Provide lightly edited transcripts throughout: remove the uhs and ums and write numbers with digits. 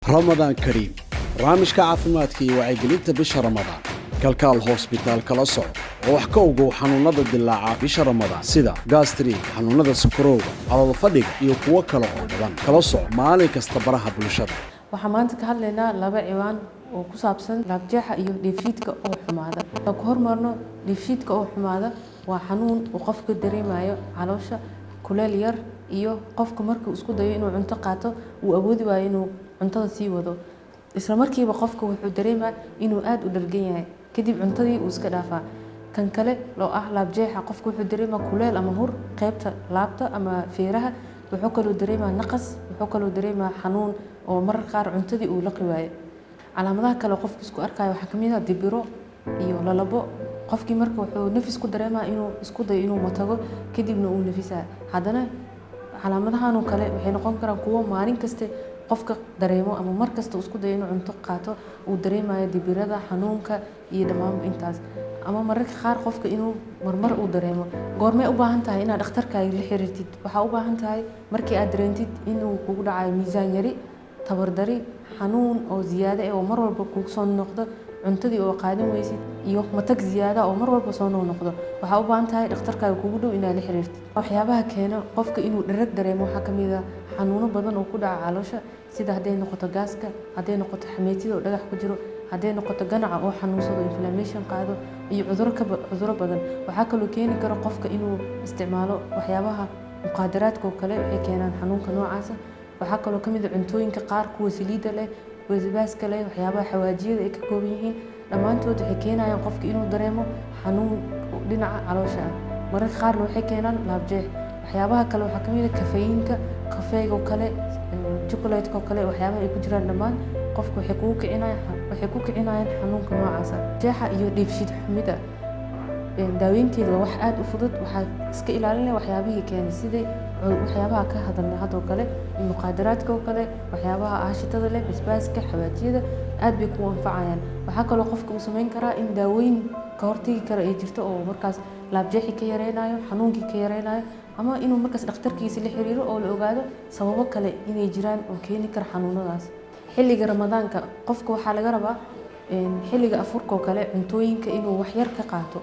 رمضان كريم برنامج caafimaadka iyo wacyigelinta bisha Ramadaan kalkaal hospital kala soco oo wax ka ogow xanuunada dilaaca bisha Ramadaan sida gastric xanuunada sonkorowga calool fadhiga iyo kuwa kale oo badan kala soco maalin kasta baraha bulshada waxaan maanta ka hadlaynaa laba ciwaan oo ku saabsan laabjeexa iyo dheefshiidka oo xumaada ka hormarno dheefshiidka oo xumaada waa xanuun uu qofka dareemayo caloosha kuleel yar iyo qofka markuu isku dayo inuu cunto qaato uu awoodi waayo inuu cuntada sii wado isla markiiba qofka wuxuu dareemaa inuu aad u dhalgan yahay kadib cuntadii uu iska dhaafaa kan kale loo ah laabjeexa qofka wuxuu dareemaa kuleel ama hur qaybta laabta ama feeraha wuxuu kaloo dareemaa naqas wuxuu kaloo dareemaa xanuun oo mararka qaar cuntadii uu laqi waayo calaamadaha kale qofka isku arkayo waxaa kamid ah dibiro iyo lalabo qofkii marka wuxuu nafis ku dareemaa inuu isku dayo inuu matago kadibna uu nafisaa haddana calaamadahan oo kale waxay noqon karaan kuwo maalin kasta qofka dareemo ama mar kasta isku dayo inuu cunto qaato uu dareemayo dibirada xanuunka iyo dhammaan intaas ama mararka qaar qofka inuu marmar uu dareemo goormay u baahan tahay inaad dhakhtarkaaga la xiriirtid waxa u baahan tahay markii aad dareentid inuu kugu dhacayo miisaan yari tabar dari xanuun oo ziyaado ah oo mar walba kugu soo noqdo cuntadii oo qaadan weysid iyo matag ziyaada oo mar walba soo noqdo waxa u baahan tahay dhakhtarkaaga kugu dhow inaad la xiriirtid waxyaabaha keena qofka inuu dhereg dareemo waxa kamid ah xanuuno badan oo ku dhaca caloosha sida haday noqoto gaaska haday noqoto xameetida oo dhagax ku jiro haday noqoto ganaca oo xanuunsado inflammation qaado iyo cuduro badan waxa kale oo keeni kara qofka inuu isticmaalo waxyaabaha muqaadaraadka oo kale waxay keenaan xanuunka noocaas waxa kale oo kamid ah cuntooyinka qaar kuwa saliida leh wasbaaska leh waxyaabaha xawaajiyada ay ka kooban yihiin dhamaantood waxay keenayaan qofka inuu dareemo xanuun dhinaca caloosha ah mararka qaarna waxay keenaan laabjeex waxyaabaha kale waxaa kamid ah kafeeyinka kafeega oo kale chocolate oo kale waxyaabaha ay ku jiraan dhamaan qofka waxay ku kicinayaan xanuunka noocaas ah jeexa iyo dheefshiid xumida daaweynteedu waa wax aad u fudud waxaa iska ilaalinaya waxyaabihii keenay sida waxyaabaha ka hadalnay hadoo kale muqaadaraadka oo kale waxyaabaha aashitada leh basbaaska xawaajiyada aad bay ku anfacayaan waxaa kaloo qofka uu samayn karaa in daawooyin ka hortagi kara ay jirto oo markaas laabjeexi ka yareynayo xanuunkii ka yareynayo ama inuu markaas dhakhtarkiisa la xiriiro oo la ogaado sababo kale inay jiraan oo keeni kara xanuunadaas xilliga ramadaanka qofka waxaa laga rabaa xilliga afurka oo kale cuntooyinka inuu wax yar ka qaato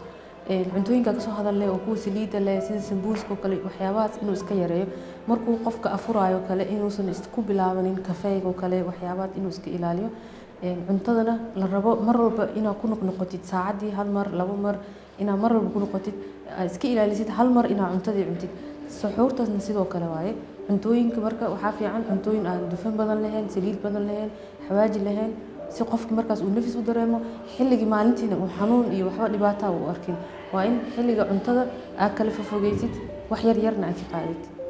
cuntooyinka ka soo hadalay oo kuwa saliida leh sida sambuuska oo kale waxyaabahaas inuu iska yareeyo markuu qofka afuraayo kale inuusan isku bilaabanin kafeega oo kale waxyaabahaas inuu iska ilaaliyo cuntadana la rabo mar walba inaad ku noqnoqotid saacadii hal mar laba mar inaad mar walba ku noqotid iska ilaalisid hal mar inaad cuntadii cuntid suxuurtaasna sidoo kale waaye cuntooyinka marka waxaa fiican cuntooyin aan dufan badan lahayn saliid badan lahayn xawaaji lahayn si qofka markaas uu nafis u dareemo xilligii maalintiina uu xanuun iyo waxba dhibaato u arkin waa in xilliga cuntada aad kala fogeysid wax yar yarna aad ka qaadid